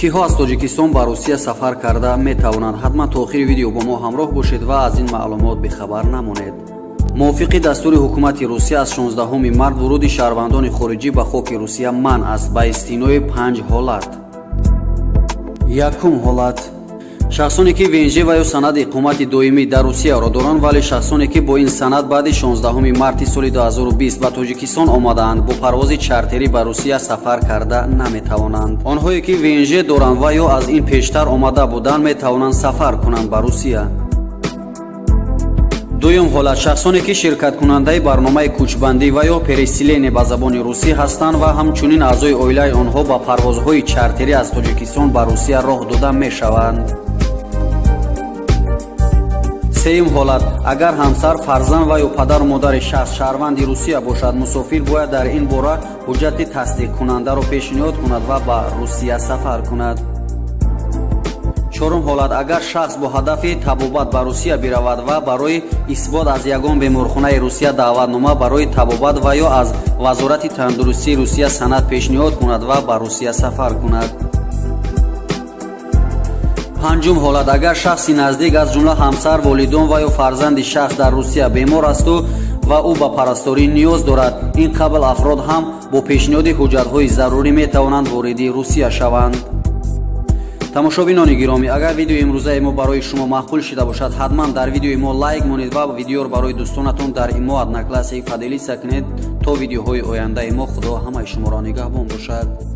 киҳо аз тоҷикистон ба русия сафар карда метавонанд? ҳатман то охири видео бо мо ҳамроҳ бошед ва аз ин маълумот бехабар намонед. мувофиқи дастури ҳукумати русия аз 16 март вуруди шаҳрвандони хориҷӣ ба хоки русия манъ аст ба истинои 5 ҳолат. якум ҳолат: шахсоне ки венже ва ё санади иқомати доимӣ дар русияро доранд, вале шахсоне ки бо ин санад баъди 16 марти соли 2020 ба тоҷикистон омадаанд, бо парвози чартерӣ ба русия сафар карда наметавонанд. онҳое ки венже доранд ва ё аз ин пештар омада буданд, метавонанд сафар кунанд ба русия. дуюм ҳолат: шахсоне ки ширкаткунандаи барномаи кӯчбандӣ ва ё переселение ба забони русӣ ҳастанд ва ҳамчунин аъзои оилаи онҳо ба парвозҳои чартерӣ аз тоҷикистон ба русия роҳ дода мешаванд. сеюм ҳолат: агар ҳамсар, фарзанд ва ё падару модари шахс шаҳрванди русия бошад, мусофир бояд дар ин бора ҳуҷҷати тасдиқкунандаро пешниҳод кунад ва ба русия сафар кунад. чорум ҳолат: агар шахс бо ҳадафи табобат ба русия биравад ва барои исбот аз ягон беморхонаи русия даъватнома барои табобат ва ё аз вазорати тандурустии русия санад пешниҳод кунад ва ба русия сафар кунад. панҷум ҳолат: агар шахси наздик аз ҷумла ҳамсар, волидон ва ё фарзанди шахс дар русия бемор асту ва ӯ ба парасторӣ ниёз дорад, ин қабл афрод ҳам бо пешниҳоди ҳуҷҷатҳои зарурӣ метавонанд вориди русия шаванд. тамошобинони гиромӣ, агар видеои имрӯзаи мо барои шумо маъқул шуда бошад, ҳатман дар видеои мо лайк монед ва видеоро барои дӯстонатон дар имо одноклассик фаъдилиса кунед. то видеоҳои ояндаи мо, худо ҳамаи шуморо нигаҳбон бошад.